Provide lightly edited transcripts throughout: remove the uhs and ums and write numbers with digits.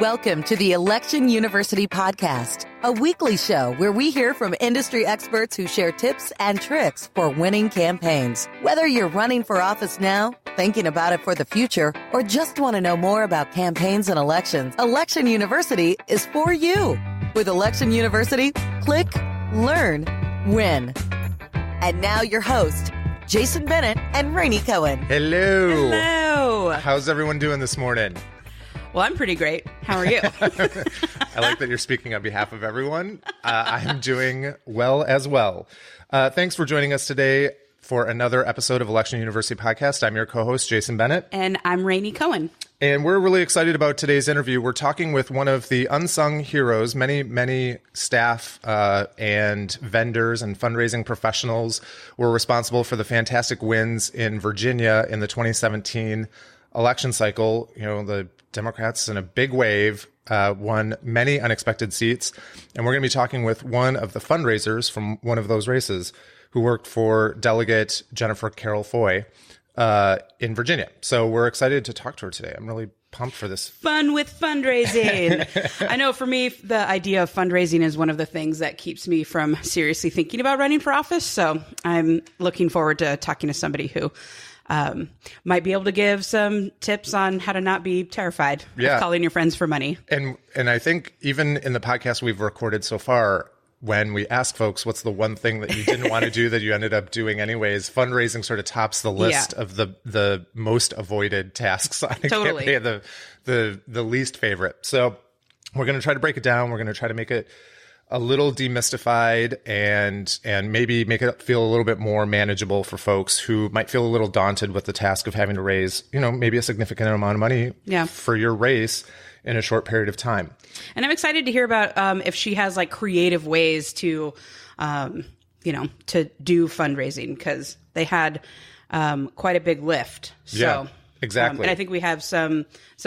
Welcome to the Election University podcast, a weekly show where we hear from industry experts who share tips and tricks for winning campaigns. Whether you're running for office now, thinking about it for the future, or just want to know more about campaigns and elections, Election University is for you. With Election University, click, learn, win. And now your host, Jason Bennett and Rainey Cohen. Hello. Hello. How's everyone doing this morning? Well, I'm pretty great. How are you? I like that you're speaking on behalf of everyone. I'm doing well as well. Thanks for joining us today for another episode of Election University Podcast. I'm your co-host, Jason Bennett. And I'm Rainey Cohen. And we're really excited about today's interview. We're talking with one of the unsung heroes. Many staff and vendors and fundraising professionals were responsible for the fantastic wins in Virginia in the 2017 election cycle. You know, the Democrats in a big wave won many unexpected seats. And we're going to be talking with one of the fundraisers from one of those races who worked for Delegate Jennifer Carroll Foy in Virginia. So we're excited to talk to her today. I'm really pumped for this. Fun with fundraising. I know for me, the idea of fundraising is one of the things that keeps me from seriously thinking about running for office. So I'm looking forward to talking to somebody who might be able to give some tips on how to not be terrified of calling your friends for money. And I think even in the podcast we've recorded so far, when we ask folks what's the one thing that you didn't want to do that you ended up doing anyways, fundraising sort of tops the list of the most avoided tasks on a campaign, the least favorite. So we're going to try to break it down. We're going to try to make it a little demystified and maybe make it feel a little bit more manageable for folks who might feel a little daunted with the task of having to raise, you know, maybe a significant amount of money for your race in a short period of time. And I'm excited to hear about if she has like creative ways to, to do fundraising, because they had quite a big lift. So. Yeah. Exactly. And I think we have some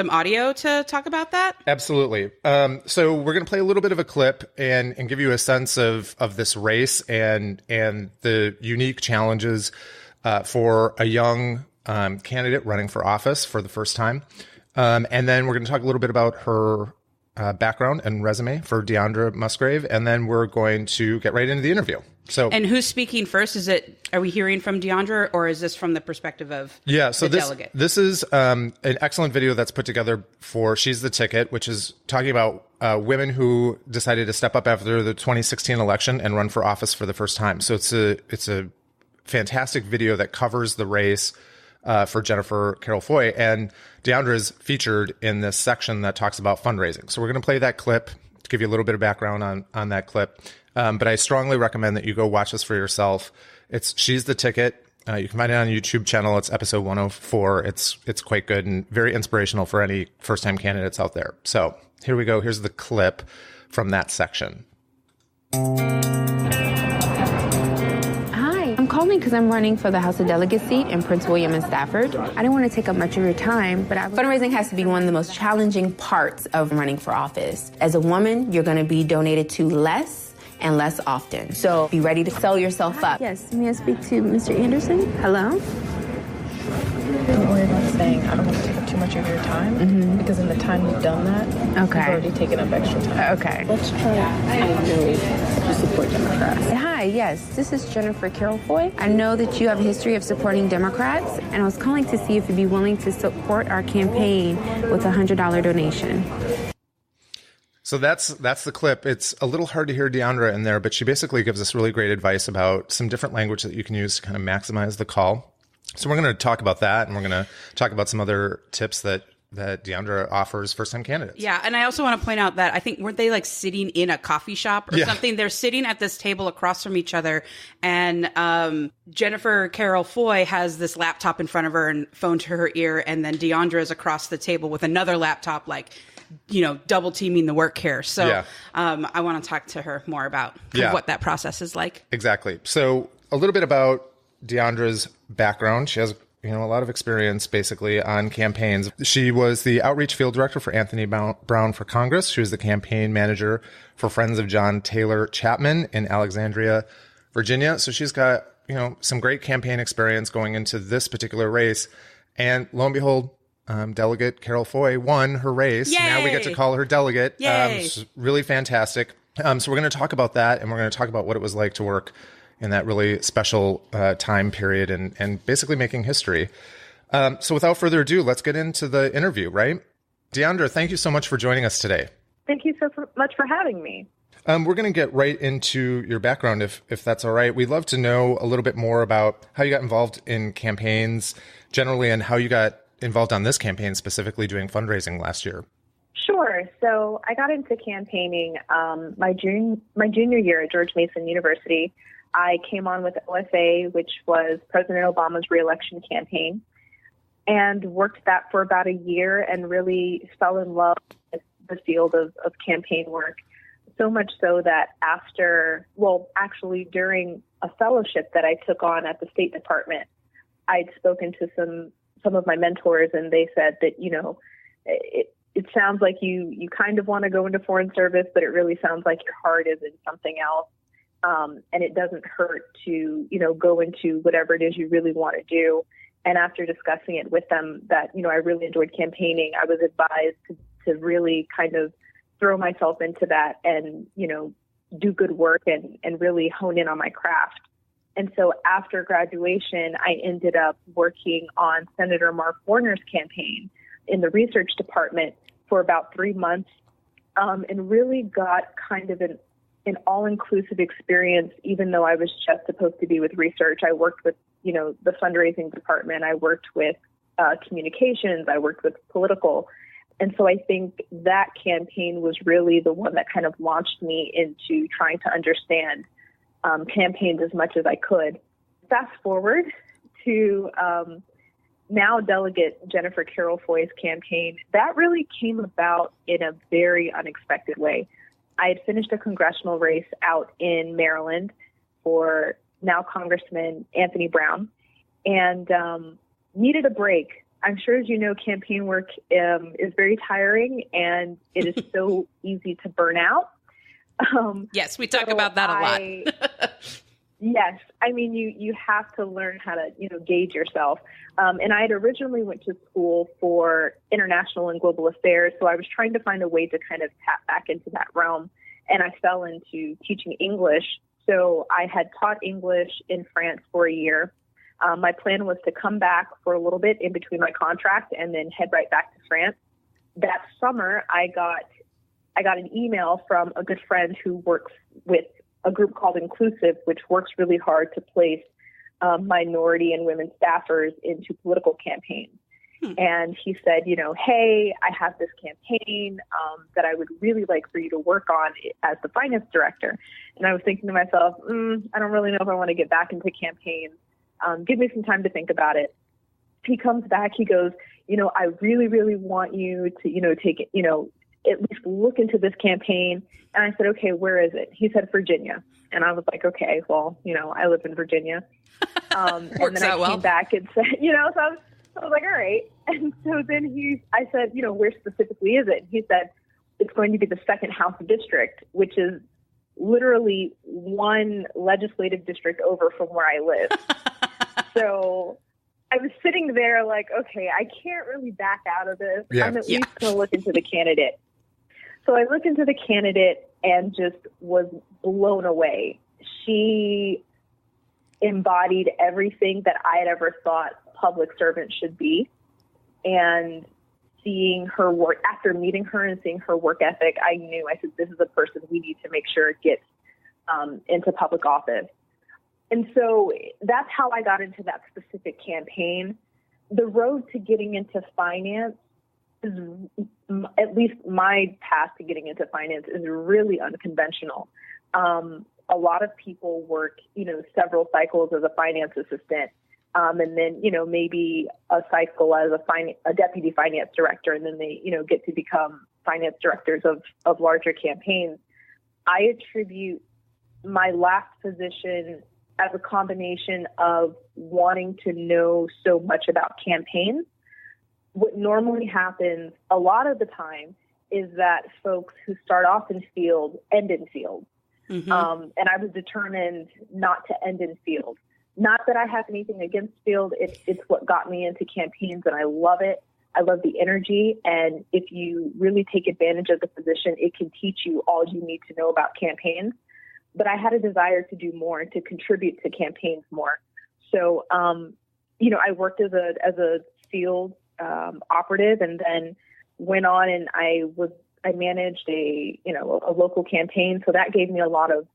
audio to talk about that. Absolutely. So we're going to play a little bit of a clip and give you a sense of this race and the unique challenges for a young candidate running for office for the first time. And then we're going to talk a little bit about her background and resume for Diondra Musgrave. And then we're going to get right into the interview. And who's speaking first? Are we hearing from Diondra, or is this from the perspective of the delegate? This is an excellent video that's put together for She's the Ticket, which is talking about women who decided to step up after the 2016 election and run for office for the first time. So it's a fantastic video that covers the race for Jennifer Carroll Foy, and Diondra is featured in this section that talks about fundraising. So we're going to play that clip to give you a little bit of background on that clip. But I strongly recommend that you go watch this for yourself. It's She's the Ticket. You can find it on the YouTube channel. It's episode 104. It's quite good and very inspirational for any first-time candidates out there. So here we go. Here's the clip from that section. Hi, I'm calling because I'm running for the House Delegate seat in Prince William and Stafford. I didn't want to take up much of your time, but fundraising has to be one of the most challenging parts of running for office. As a woman, you're going to be donated to less and less often. So be ready to sell yourself up. Yes, may I speak to Mr. Anderson? Hello? Don't worry about saying I don't want to take up too much of your time, because in the time you've done that, you've already taken up extra time. Okay. Let's try. I know you support Democrats. Hi, yes, this is Jennifer Carroll Foy. I know that you have a history of supporting Democrats, and I was calling to see if you'd be willing to support our campaign with a $100 donation. So that's the clip. It's a little hard to hear Diondra in there, but she basically gives us really great advice about some different language that you can use to kind of maximize the call. So we're going to talk about that, and we're going to talk about some other tips that Diondra offers first-time candidates. Yeah, and I also want to point out that I think, weren't they like sitting in a coffee shop or something? They're sitting at this table across from each other, and Jennifer Carroll Foy has this laptop in front of her and phone to her ear, and then Diondra is across the table with another laptop, like, you know, double teaming the work here. So I want to talk to her more about what that process is like. Exactly. So a little bit about Diondra's background. She has, you know, a lot of experience basically on campaigns. She was the outreach field director for Anthony Brown for Congress. She was the campaign manager for Friends of John Taylor Chapman in Alexandria, Virginia. So she's got, you know, some great campaign experience going into this particular race. And lo and behold, Delegate Carroll Foy won her race. Yay! Now we get to call her delegate. Yay! It's really fantastic. So we're going to talk about that, and we're going to talk about what it was like to work in that really special time period and basically making history. So without further ado, let's get into the interview, right? Diondra, thank you so much for joining us today. Thank you so much for having me. We're going to get right into your background, if that's all right. We'd love to know a little bit more about how you got involved in campaigns generally and how you got involved on this campaign, specifically doing fundraising last year. Sure. So I got into campaigning my junior year at George Mason University. I came on with OFA, which was President Obama's reelection campaign, and worked that for about a year and really fell in love with the field of campaign work. So much so that during a fellowship that I took on at the State Department, I'd spoken to some of my mentors, and they said that, it sounds like you kind of want to go into foreign service, but it really sounds like your heart is in something else. And it doesn't hurt to, go into whatever it is you really want to do. And after discussing it with them that, I really enjoyed campaigning, I was advised to really kind of throw myself into that and, do good work and really hone in on my craft. And so after graduation, I ended up working on Senator Mark Warner's campaign in the research department for about 3 months, and really got kind of an all-inclusive experience, even though I was just supposed to be with research. I worked with, the fundraising department. I worked with communications. I worked with political. And so I think that campaign was really the one that kind of launched me into trying to understand campaigns as much as I could. Fast forward to now Delegate Jennifer Carroll Foy's campaign. That really came about in a very unexpected way. I had finished a congressional race out in Maryland for now Congressman Anthony Brown, and needed a break. I'm sure, as you know, campaign work is very tiring, and it is so easy to burn out. Yes, we talk about that a lot. Yes. I mean, you have to learn how to, gauge yourself. And I had originally went to school for international and global affairs, so I was trying to find a way to kind of tap back into that realm, and I fell into teaching English. So I had taught English in France for a year. My plan was to come back for a little bit in between my contract and then head right back to France. That summer, I got an email from a good friend who works with a group called Inclusive, which works really hard to place minority and women staffers into political campaigns. And he said, hey, I have this campaign that I would really like for you to work on as the finance director. And I was thinking to myself, I don't really know if I want to get back into campaigns. Give me some time to think about it. He comes back, he goes, I really, really want you to, take it, at least look into this campaign. And I said, okay, where is it? He said, Virginia. And I was like, okay, well, I live in Virginia. And then I came back and said, so I was like, all right. And so then I said, where specifically is it? He said, it's going to be the 2nd House District, which is literally one legislative district over from where I live. So I was sitting there like, okay, I can't really back out of this. Yeah. I'm at least going to look into the candidate. So I looked into the candidate and just was blown away. She embodied everything that I had ever thought public servants should be. And seeing her work, after meeting her and seeing her work ethic, I said, this is a person we need to make sure gets into public office. And so that's how I got into that specific campaign. The road to getting into finance is, at least my path to getting into finance, is really unconventional. A lot of people work, several cycles as a finance assistant, and then, maybe a cycle as a deputy finance director, and then they, get to become finance directors of larger campaigns. I attribute my last position as a combination of wanting to know so much about campaigns. What normally happens a lot of the time is that folks who start off in field end in field. Mm-hmm. And I was determined not to end in field. Not that I have anything against field. It's what got me into campaigns, and I love it. I love the energy. And if you really take advantage of the position, it can teach you all you need to know about campaigns. But I had a desire to do more and to contribute to campaigns more. So, I worked as a field operative, and then went on and I managed a local campaign. So that gave me a lot of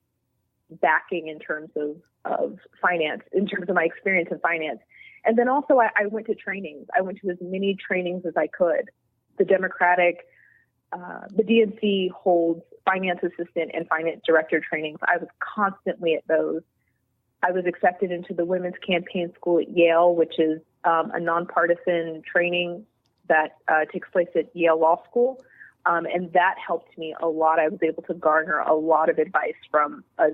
backing in terms of finance, in terms of my experience in finance. And then also I went to trainings. I went to as many trainings as I could. The DNC holds finance assistant and finance director trainings. I was constantly at those. I was accepted into the Women's Campaign School at Yale, which is a nonpartisan training that takes place at Yale Law School. And that helped me a lot. I was able to garner a lot of advice from a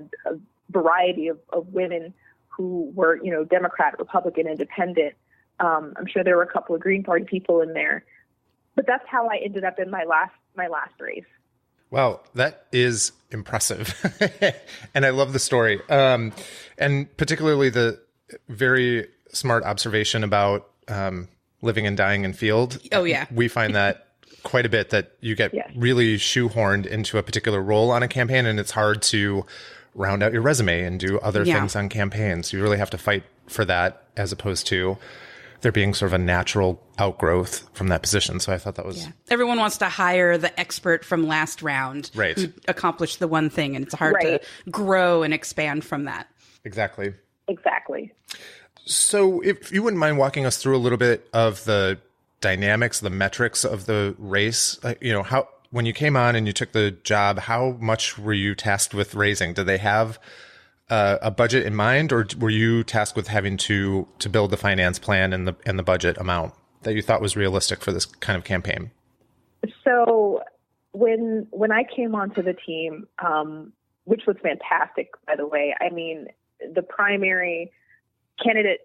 variety of women who were, Democrat, Republican, Independent. I'm sure there were a couple of Green Party people in there. But that's how I ended up in my last race. Wow, that is impressive. And I love the story. And particularly the very smart observation about living and dying in field. Oh, yeah. We find that quite a bit, that you get really shoehorned into a particular role on a campaign, and it's hard to round out your resume and do other things on campaigns. You really have to fight for that, as opposed to there being sort of a natural outgrowth from that position. So I thought that was... Yeah. Everyone wants to hire the expert from last round who accomplished the one thing, and it's hard to grow and expand from that. Exactly. So if you wouldn't mind walking us through a little bit of the dynamics, the metrics of the race, how, when you came on and you took the job, how much were you tasked with raising? Did they have a budget in mind, or were you tasked with having to build the finance plan and the budget amount that you thought was realistic for this kind of campaign? So when I came onto the team, which was fantastic, by the way, I mean, the primary candidate,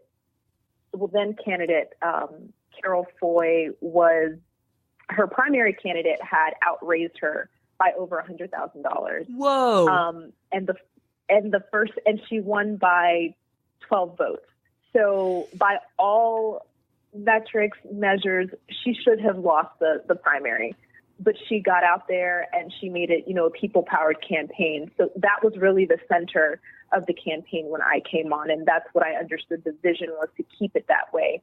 Carroll Foy, her primary candidate had outraised her by over $100,000. Whoa. And she won by 12 votes. So by all measures, she should have lost the primary, but she got out there and she made it, a people-powered campaign. So that was really the center of the campaign when I came on. And that's what I understood the vision was, to keep it that way.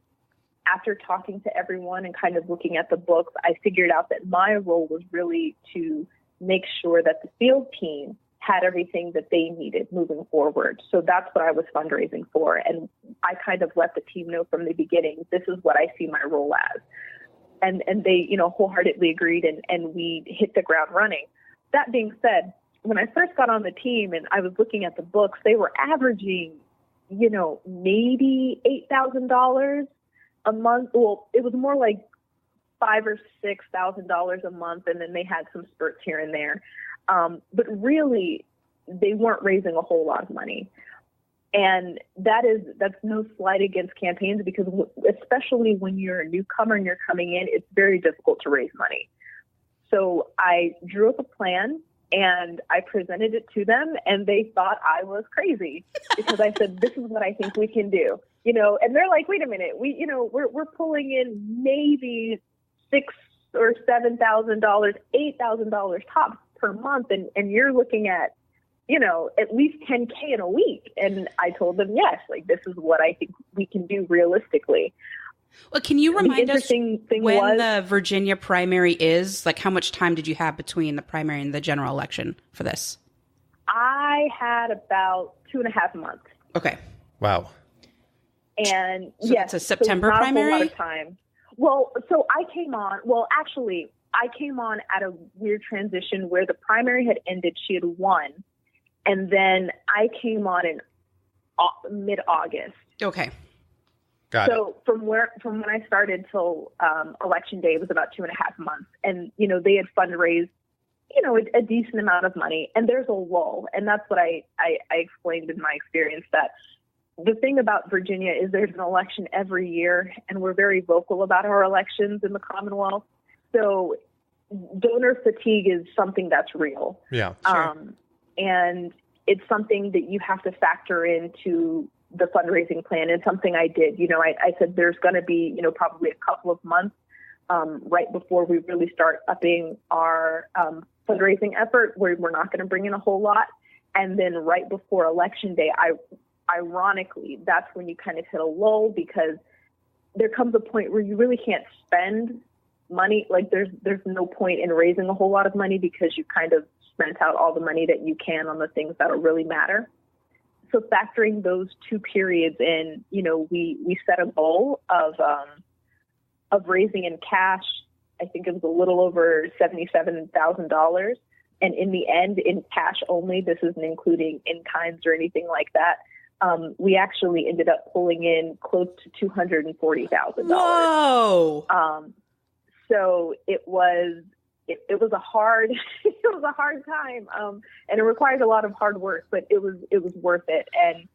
After talking to everyone and kind of looking at the books, I figured out that my role was really to make sure that the field team had everything that they needed moving forward. So that's what I was fundraising for. And I kind of let the team know from the beginning, this is what I see my role as. And they, wholeheartedly agreed, and we hit the ground running. That being said, when I first got on the team and I was looking at the books, they were averaging, maybe $8,000 a month. Well, it was more like $5,000 or $6,000 a month, and then they had some spurts here and there. But really, they weren't raising a whole lot of money. And that's no slight against campaigns, because especially when you're a newcomer and you're coming in, it's very difficult to raise money. So I drew up a plan and I presented it to them, and they thought I was crazy because I said, this is what I think we can do, and they're like, wait a minute, we're pulling in maybe $6,000 or $7,000, $8,000 tops per month. And you're looking at, at least 10K in a week. And I told them, yes, this is what I think we can do realistically. Well, can you remind us when the Virginia primary is? How much time did you have between the primary and the general election for this? I had about 2.5 months. Okay. Wow. And so yes, it's a September so primary? Not a whole lot of time. Well, so I came on at a weird transition where the primary had ended. She had won. And then I came on in mid-August. Okay. Got it. So from when I started till election day, it was about 2.5 months. And, they had fundraised, a decent amount of money. And there's a lull. And that's what I explained in my experience, that the thing about Virginia is there's an election every year, and we're very vocal about our elections in the Commonwealth. So donor fatigue is something that's real. Yeah. Sure. And it's something that you have to factor into the fundraising plan, and something I did. I said there's going to be, probably a couple of months right before we really start upping our fundraising effort, where we're not going to bring in a whole lot. And then right before Election Day, ironically, that's when you kind of hit a lull, because there comes a point where you really can't spend money. Like there's no point in raising a whole lot of money, because you kind of spent out all the money that you can on the things that'll really matter. So factoring those two periods in, we set a goal of raising in cash. I think it was a little over $77,000. And in the end, in cash only, this isn't including in-kinds or anything like that, we actually ended up pulling in close to $240,000. Whoa! So it was a hard time, and it required a lot of hard work, but it was worth it. And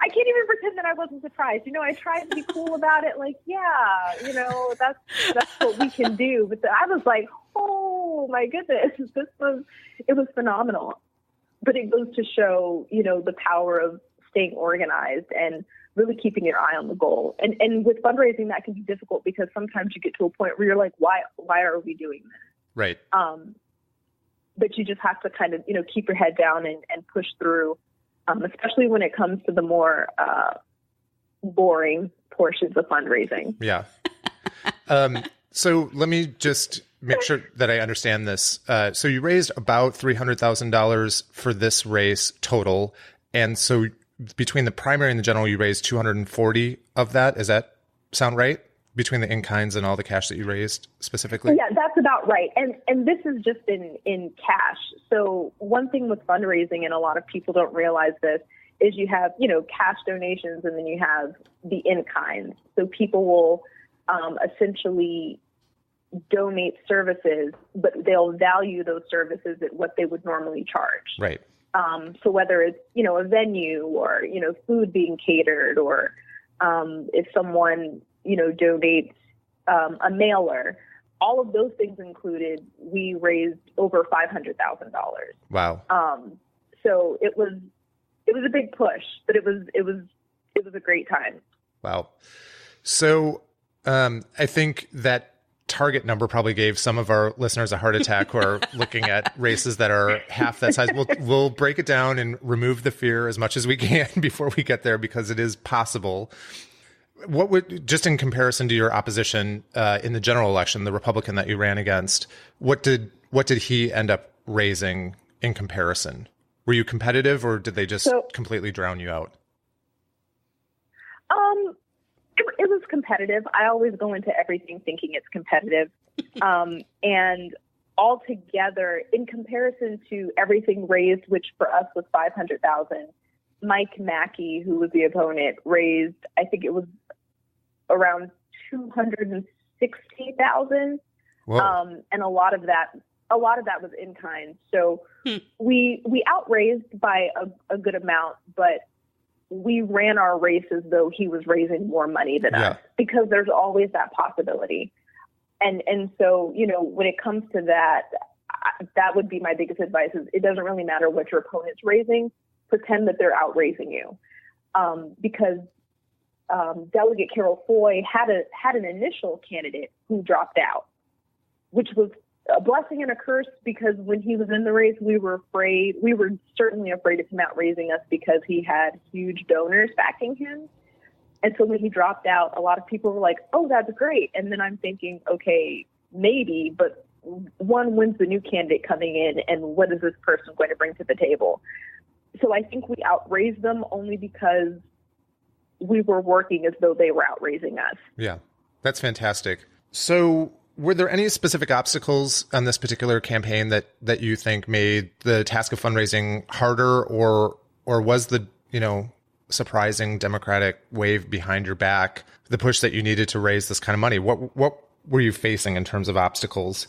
I can't even pretend that I wasn't surprised. I tried to be cool about it, like, that's what we can do. But I was like, oh my goodness, it was phenomenal. But it goes to show, the power of staying organized and really keeping your eye on the goal. And with fundraising, that can be difficult, because sometimes you get to a point where you're like, why are we doing this? Right. But you just have to kind of, keep your head down and push through, especially when it comes to the more boring portions of fundraising. Yeah. So let me just make sure that I understand this. So you raised about $300,000 for this race total. And so between the primary and the general, you raised 240 of that. Does that sound right? Between the in-kinds and all the cash that you raised specifically? Yeah, that's about right. And this is just in cash. So one thing with fundraising, and a lot of people don't realize this, is you have, cash donations, and then you have the in-kinds. So people will essentially donate services, but they'll value those services at what they would normally charge. Right. So whether it's, a venue, or, food being catered, or if someone, donates a mailer, all of those things included, we raised over $500,000. Wow. So it was a big push, but it was a great time. Wow. So I think that target number probably gave some of our listeners a heart attack who are looking at races that are half that size. We'll break it down and remove the fear as much as we can before we get there, because it is possible. What would, just in comparison to your opposition in the general election, the Republican that you ran against, what did he end up raising in comparison? Were you competitive, or did they just completely drown you out? It was competitive. I always go into everything thinking it's competitive. And altogether, in comparison to everything raised, which for us was $500,000, Mike Mackey, who was the opponent, raised, I think it was around $260,000. And a lot of that was in kind. So we outraised by a good amount, but we ran our race as though he was raising more money than us, because there's always that possibility. And so, when it comes to that, that would be my biggest advice, is it doesn't really matter what your opponent's raising. Pretend that they're outraising you. Because Delegate Carroll Foy had an initial candidate who dropped out, which was a blessing and a curse, because when he was in the race, we were certainly afraid of him outraising us, because he had huge donors backing him. And so when he dropped out, a lot of people were like, oh, that's great. And then I'm thinking, okay, maybe, but when's the new candidate coming in, and what is this person going to bring to the table? So I think we outraised them only because we were working as though they were outraising us. Yeah, that's fantastic. So were there any specific obstacles on this particular campaign that you think made the task of fundraising harder, or was the, surprising Democratic wave behind your back the push that you needed to raise this kind of money? What were you facing in terms of obstacles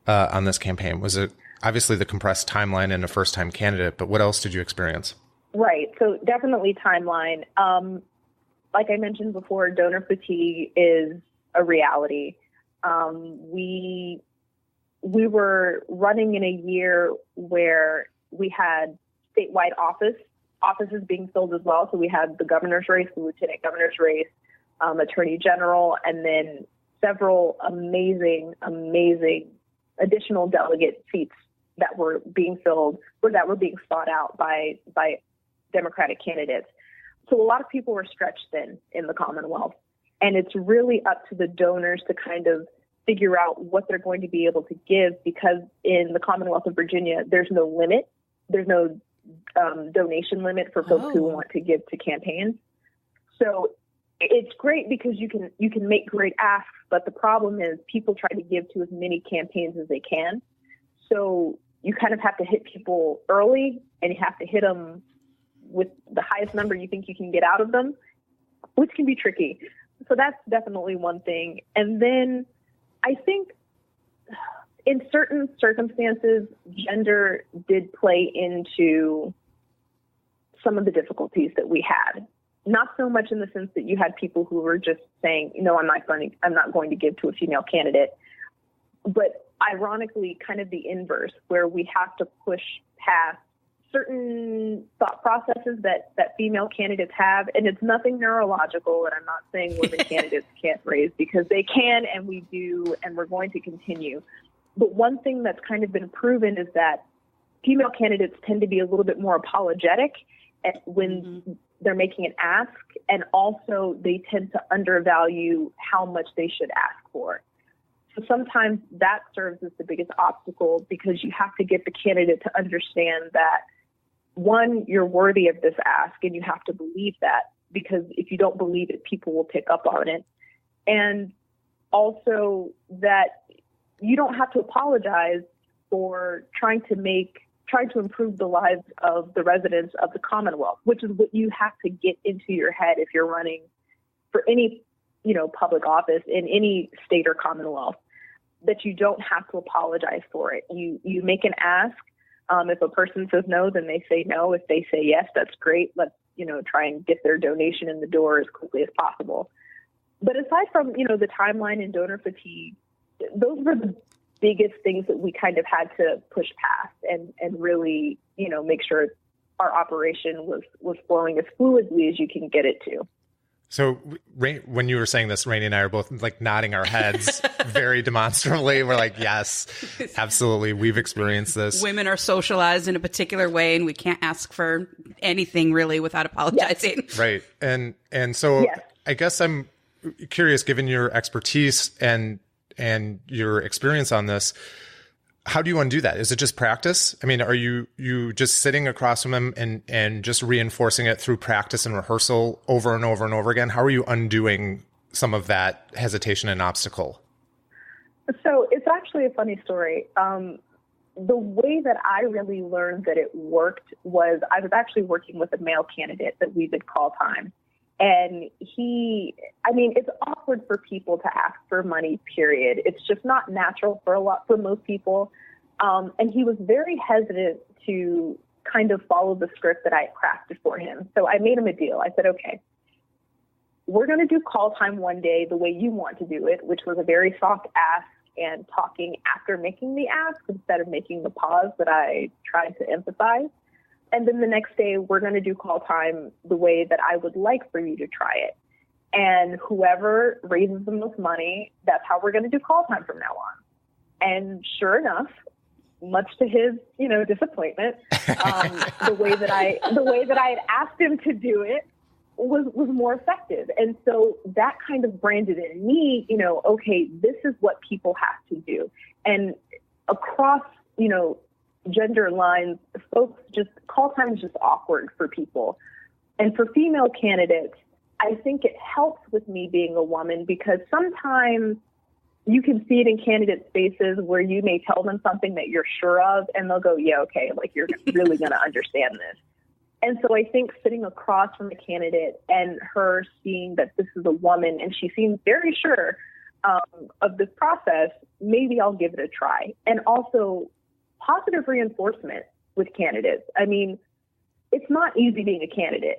on this campaign? Was it obviously the compressed timeline and a first-time candidate, but what else did you experience? Right. So definitely timeline. Like I mentioned before, donor fatigue is a reality. We were running in a year where we had statewide offices being filled as well. So we had the governor's race, the lieutenant governor's race, attorney general, and then several amazing additional delegate seats that were being filled or that were being sought out by Democratic candidates. So a lot of people were stretched thin in the Commonwealth. And it's really up to the donors to kind of figure out what they're going to be able to give, because in the Commonwealth of Virginia, there's no limit. There's no donation limit for folks who want to give to campaigns. So it's great because you can make great asks, but the problem is people try to give to as many campaigns as they can. So you kind of have to hit people early, and you have to hit them with the highest number you think you can get out of them, which can be tricky. So that's definitely one thing. And then I think in certain circumstances, gender did play into some of the difficulties that we had. Not so much in the sense that you had people who were just saying, no, I'm not going to give to a female candidate, but ironically, kind of the inverse, where we have to push past certain thought processes that female candidates have. And it's nothing neurological. And I'm not saying women candidates can't raise, because they can, and we do, and we're going to continue. But one thing that's kind of been proven is that female candidates tend to be a little bit more apologetic when they're making an ask. And also they tend to undervalue how much they should ask for. So sometimes that serves as the biggest obstacle, because you have to get the candidate to understand that, one, you're worthy of this ask, and you have to believe that, because if you don't believe it, people will pick up on it. And also that you don't have to apologize for trying to improve the lives of the residents of the Commonwealth, which is what you have to get into your head if you're running for any, public office in any state or Commonwealth, that you don't have to apologize for it. You make an ask. If a person says no, then they say no. If they say yes, that's great. Let's, try and get their donation in the door as quickly as possible. But aside from, the timeline and donor fatigue, those were the biggest things that we kind of had to push past and really, make sure our operation was flowing as fluidly as you can get it to. So when you were saying this, Rainey and I are both like nodding our heads very demonstrably. We're like, yes, absolutely. We've experienced this. Women are socialized in a particular way, and we can't ask for anything really without apologizing. Yes. Right. And so yes. I guess I'm curious, given your expertise and your experience on this, how do you undo that? Is it just practice? I mean, are you just sitting across from them and just reinforcing it through practice and rehearsal over and over and over again? How are you undoing some of that hesitation and obstacle? So it's actually a funny story. The way that I really learned that it worked was I was actually working with a male candidate that we did call time. And it's awkward for people to ask for money, period. It's just not natural for most people. And he was very hesitant to kind of follow the script that I crafted for him. So I made him a deal. I said, okay, we're going to do call time one day the way you want to do it, which was a very soft ask and talking after making the ask instead of making the pause that I tried to emphasize. And then the next day, we're going to do call time the way that I would like for you to try it. And whoever raises the most money, that's how we're going to do call time from now on. And sure enough, much to his, disappointment, the way that I had asked him to do it was more effective. And so that kind of branded in me, okay, this is what people have to do. And across, gender lines, folks call time is just awkward for people. And for female candidates, I think it helps with me being a woman, because sometimes you can see it in candidates' faces where you may tell them something that you're sure of, and they'll go, yeah, okay, like you're really going to understand this. And so I think sitting across from a candidate and her seeing that this is a woman and she seems very sure of this process, maybe I'll give it a try. And also positive reinforcement with candidates. I mean, it's not easy being a candidate,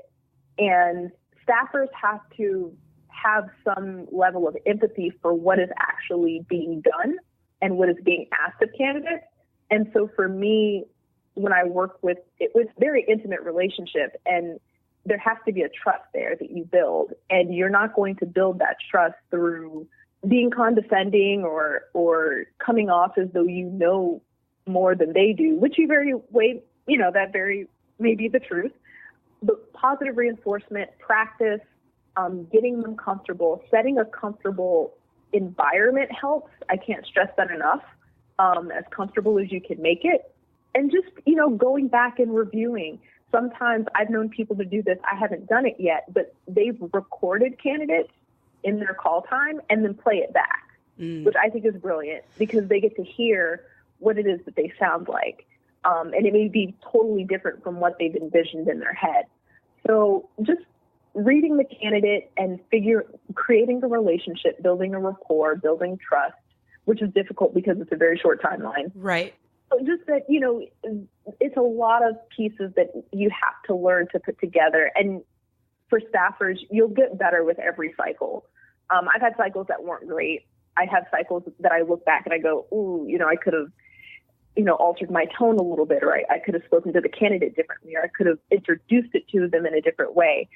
and staffers have to have some level of empathy for what is actually being done and what is being asked of candidates. And so for me, when I work with it, it's a very intimate relationship, and there has to be a trust there that you build. And you're not going to build that trust through being condescending or coming off as though you know more than they do, which that very may be the truth. But positive reinforcement, practice, getting them comfortable, setting a comfortable environment helps. I can't stress that enough. As comfortable as you can make it. And just, going back and reviewing. Sometimes I've known people to do this. I haven't done it yet, but they've recorded candidates in their call time and then play it back, which I think is brilliant because they get to hear what it is that they sound like. And it may be totally different from what they've envisioned in their head. So just reading the candidate and creating a relationship, building a rapport, building trust, which is difficult because it's a very short timeline. Right. So just that, it's a lot of pieces that you have to learn to put together. And for staffers, you'll get better with every cycle. I've had cycles that weren't great. I have cycles that I look back and I go, ooh, I could have, altered my tone a little bit, or I could have spoken to the candidate differently, or I could have introduced it to them in a different way.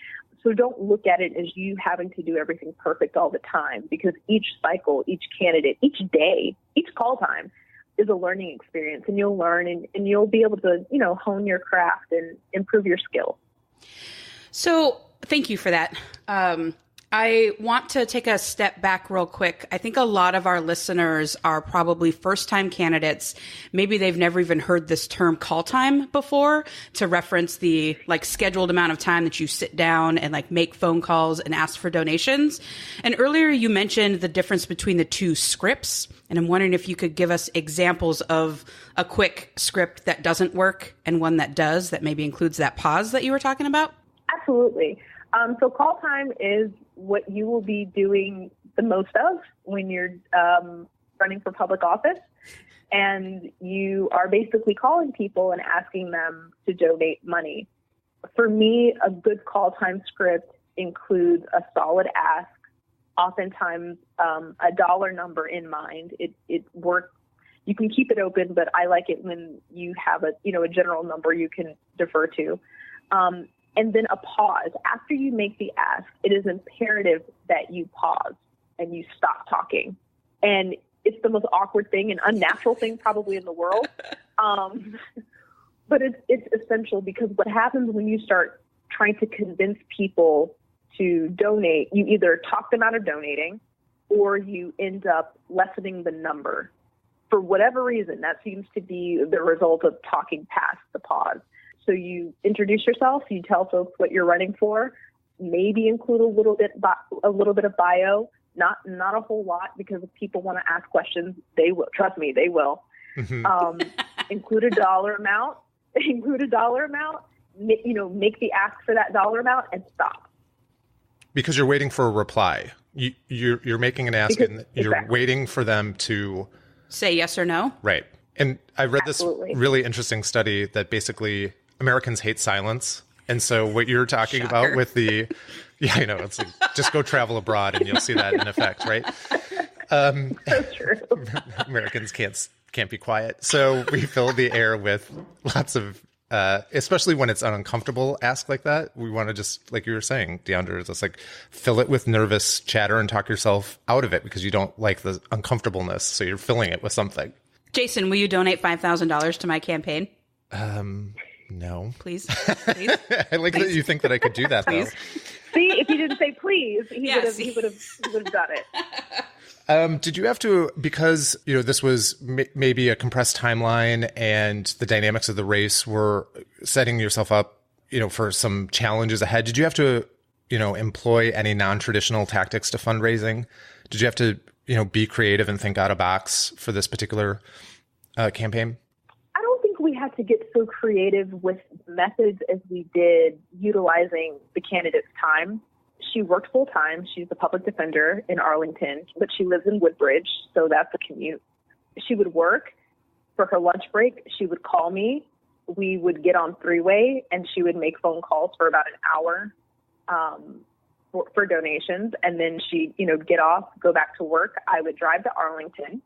So don't look at it as you having to do everything perfect all the time, because each cycle, each candidate, each day, each call time is a learning experience, and you'll learn and you'll be able to, hone your craft and improve your skill. So thank you for that. I want to take a step back real quick. I think a lot of our listeners are probably first-time candidates. Maybe they've never even heard this term call time before, to reference the scheduled amount of time that you sit down and make phone calls and ask for donations. And earlier you mentioned the difference between the two scripts. And I'm wondering if you could give us examples of a quick script that doesn't work and one that does, that maybe includes that pause that you were talking about. Absolutely. So call time is what you will be doing the most of when you're running for public office. And you are basically calling people and asking them to donate money. For me, a good call time script includes a solid ask, oftentimes a dollar number in mind. It works. You can keep it open, but I like it when you have a general number you can defer to. And then a pause. After you make the ask, it is imperative that you pause and you stop talking. And it's the most awkward thing and unnatural thing probably in the world. But it's essential, because what happens when you start trying to convince people to donate, you either talk them out of donating or you end up lessening the number. For whatever reason, that seems to be the result of talking past the pause. So you introduce yourself, you tell folks what you're running for, maybe include a little bit of bio, not a whole lot, because if people want to ask questions, they will. Trust me, they will. Mm-hmm. Include a dollar amount. Make the ask for that dollar amount and stop. Because you're waiting for a reply. You're making an ask and you're waiting for them to say yes or no. Right. And I read Absolutely. This really interesting study that basically Americans hate silence. And so what you're talking about with it's just go travel abroad and you'll see that in effect, right? That's true. Americans can't be quiet. So we fill the air with lots of, especially when it's an uncomfortable ask like that. We want to just, like you were saying, Diondra, just fill it with nervous chatter and talk yourself out of it because you don't like the uncomfortableness. So you're filling it with something. Jason, will you donate $5,000 to my campaign? No. Please? I like that you think that I could do that, though. See, if he didn't say please, he would have done it. Did you have to, because this was maybe a compressed timeline and the dynamics of the race were setting yourself up, for some challenges ahead? Did you have to, employ any non-traditional tactics to fundraising? Did you have to, be creative and think out of box for this particular campaign? I don't think we had to get so creative with methods as we did utilizing the candidate's time. She worked full time. She's a public defender in Arlington, but she lives in Woodbridge, so that's a commute. She would work. For her lunch break, she would call me. We would get on three-way, and she would make phone calls for about an hour for donations. And then she'd, get off, go back to work. I would drive to Arlington.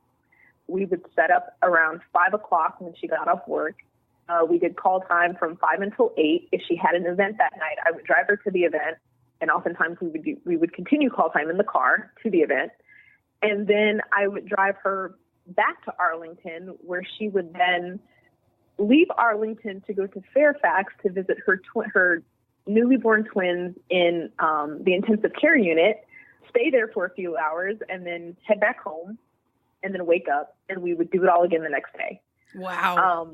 We would set up around 5 o'clock when she got off work. We did call time from 5 until 8. If she had an event that night, I would drive her to the event. And oftentimes we would continue call time in the car to the event. And then I would drive her back to Arlington, where she would then leave Arlington to go to Fairfax to visit her newly born twins in the intensive care unit, stay there for a few hours, and then head back home, and then wake up, and we would do it all again the next day. Wow.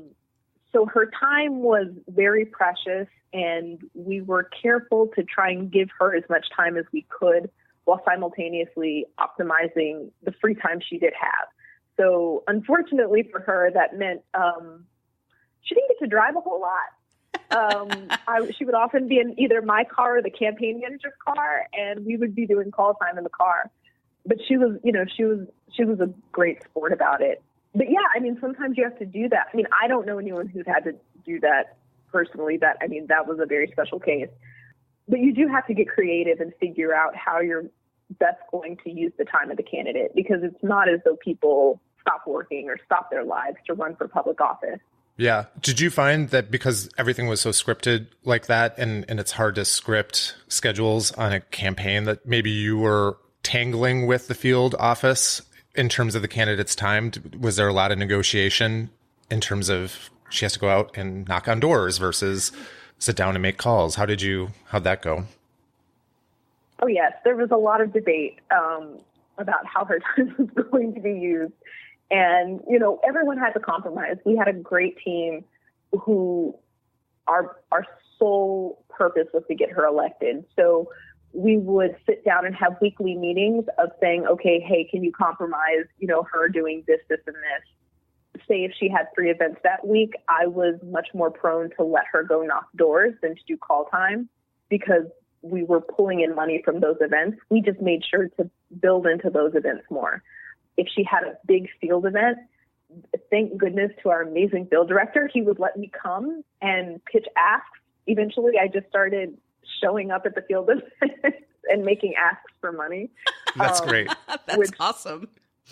So her time was very precious, and we were careful to try and give her as much time as we could while simultaneously optimizing the free time she did have. So unfortunately for her, that meant she didn't get to drive a whole lot. She would often be in either my car or the campaign manager's car, and we would be doing call time in the car. But she was a great sport about it. But yeah, I mean, sometimes you have to do that. I mean, I don't know anyone who's had to do that personally. That was a very special case. But you do have to get creative and figure out how you're best going to use the time of the candidate, because it's not as though people stop working or stop their lives to run for public office. Yeah. Did you find that because everything was so scripted like that, and it's hard to script schedules on a campaign, that maybe you were tangling with the field office in terms of the candidate's time? Was there a lot of negotiation in terms of she has to go out and knock on doors versus sit down and make calls? How'd that go? Oh, yes. There was a lot of debate about how her time was going to be used. And, everyone had to compromise. We had a great team who our sole purpose was to get her elected. So we would sit down and have weekly meetings of saying, okay, hey, can you compromise, her doing this, this, and this? Say if she had 3 events that week, I was much more prone to let her go knock doors than to do call time, because we were pulling in money from those events. We just made sure to build into those events more. If she had a big field event, thank goodness to our amazing field director, he would let me come and pitch asks. Eventually, I just started showing up at the field events and making asks for money. That's great. That's awesome.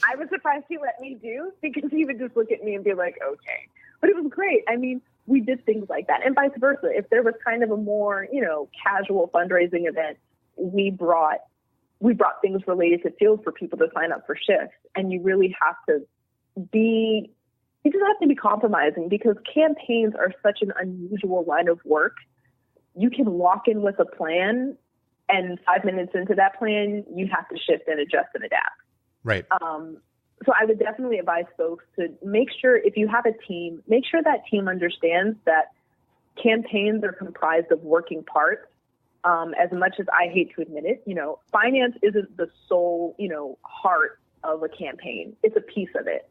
I was surprised he let me do, because he would just look at me and be like, okay. But it was great. I mean, we did things like that. And vice versa. If there was kind of a more, casual fundraising event, we brought things related to field for people to sign up for shifts. And you really have to you just have to be compromising, because campaigns are such an unusual line of work. You can walk in with a plan, and 5 minutes into that plan, you have to shift and adjust and adapt. Right. So I would definitely advise folks to make sure, if you have a team, make sure that team understands that campaigns are comprised of working parts. As much as I hate to admit it, finance isn't the sole, heart of a campaign. It's a piece of it.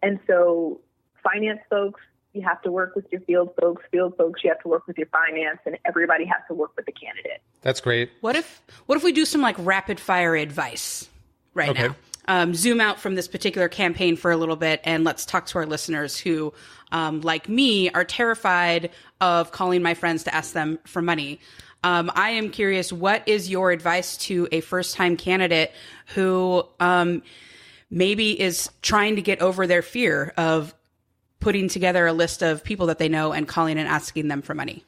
And so finance folks, you have to work with your field folks, you have to work with your finance, and everybody has to work with the candidate. That's great. What if we do some rapid fire advice right now? Zoom out from this particular campaign for a little bit, and let's talk to our listeners who, like me, are terrified of calling my friends to ask them for money. I am curious, what is your advice to a first-time candidate who maybe is trying to get over their fear of putting together a list of people that they know and calling and asking them for money?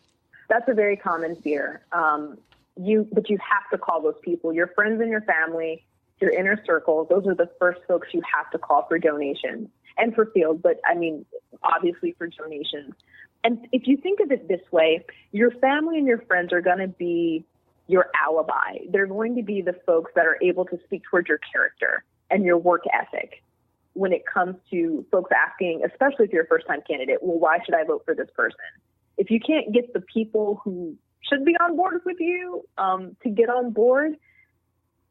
That's a very common fear. But you have to call those people, your friends and your family, your inner circle. Those are the first folks you have to call for donations and for field, but I mean, obviously for donations. And if you think of it this way, your family and your friends are going to be your alibi. They're going to be the folks that are able to speak towards your character and your work ethic when it comes to folks asking, especially if you're a first-time candidate, well, why should I vote for this person? If you can't get the people who should be on board with you to get on board,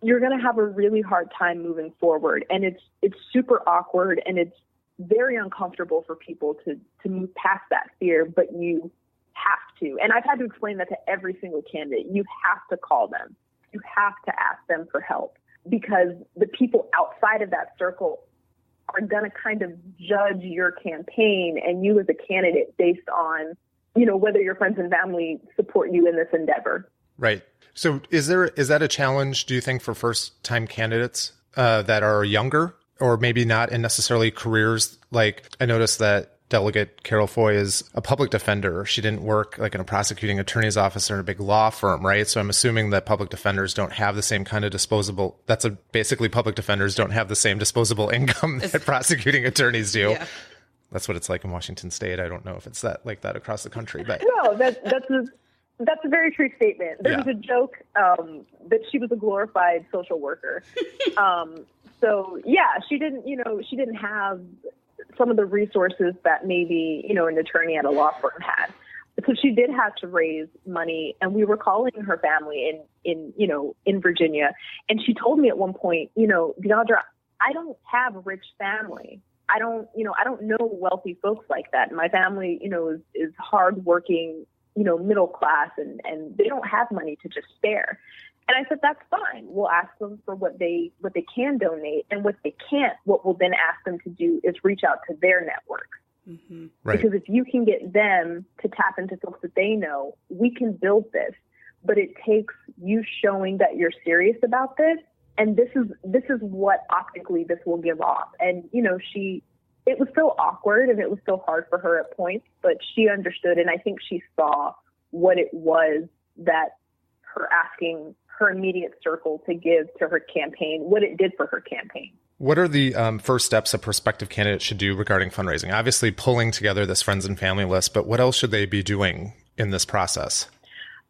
you're going to have a really hard time moving forward. And it's super awkward, and it's very uncomfortable for people to move past that fear, but you have to. And I've had to explain that to every single candidate. You have to call them. You have to ask them for help, because the people outside of that circle are going to kind of judge your campaign and you as a candidate based on, whether your friends and family support you in this endeavor. Right. So is that a challenge, do you think, for first-time candidates that are younger, or maybe not in necessarily careers? Like, I noticed that Delegate Carroll Foy is a public defender. She didn't work like in a prosecuting attorney's office or in a big law firm, right? So I'm assuming that public defenders don't have the same kind of disposable, basically public defenders don't have the same disposable income that prosecuting attorneys do. Yeah. That's what it's like in Washington State. I don't know if it's like that across the country, but no, that's a very true statement. There was a joke that she was a glorified social worker. So yeah, she didn't have some of the resources that maybe, an attorney at a law firm had. So she did have to raise money, and we were calling her family in Virginia. And she told me at one point, Diondra, I don't have a rich family. I don't know wealthy folks like that. My family, is hardworking, middle class, and they don't have money to just spare. And I said, that's fine. We'll ask them for what they can donate, and what they can't, what we'll then ask them to do is reach out to their network. Mm-hmm. Right. Because if you can get them to tap into folks that they know, we can build this. But it takes you showing that you're serious about this. And this is what optically this will give off. And, it was so awkward and it was so hard for her at points, but she understood. And I think she saw what it was that her asking her immediate circle to give to her campaign, what it did for her campaign. What are the first steps a prospective candidate should do regarding fundraising? Obviously, pulling together this friends and family list, but what else should they be doing in this process?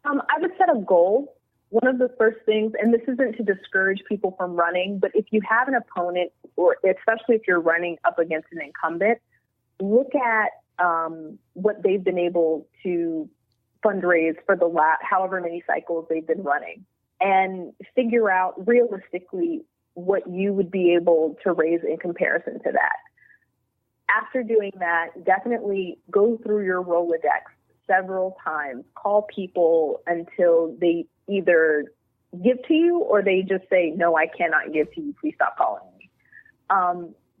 I would set a goal. One of the first things, and this isn't to discourage people from running, but if you have an opponent, or especially if you're running up against an incumbent, look at what they've been able to fundraise for the however many cycles they've been running, and figure out realistically what you would be able to raise in comparison to that. After doing that, definitely go through your Rolodex several times, call people until they either give to you or they just say, no, I cannot give to you. Please stop calling me.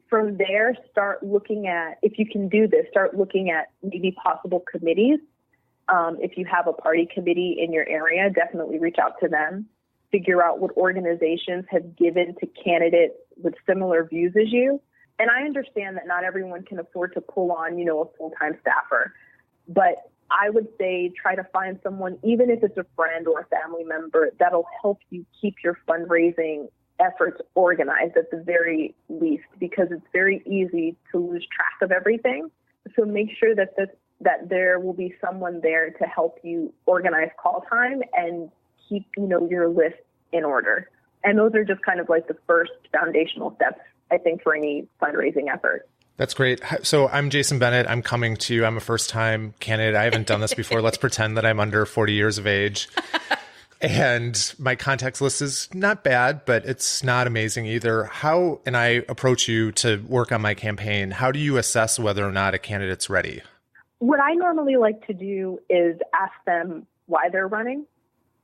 From there, start looking at, if you can do this, start looking at maybe possible committees. If you have a party committee in your area, definitely reach out to them. Figure out what organizations have given to candidates with similar views as you. And I understand that not everyone can afford to pull on, a full-time staffer. But I would say try to find someone, even if it's a friend or a family member, that'll help you keep your fundraising efforts organized at the very least, because it's very easy to lose track of everything. So make sure that there will be someone there to help you organize call time and keep, your list in order. And those are just kind of like the first foundational steps, I think, for any fundraising effort. That's great. So I'm Jason Bennett. I'm coming to you. I'm a first-time candidate. I haven't done this before. Let's pretend that I'm under 40 years of age. And my contacts list is not bad, but it's not amazing either. And I approach you to work on my campaign. How do you assess whether or not a candidate's ready? What I normally like to do is ask them why they're running.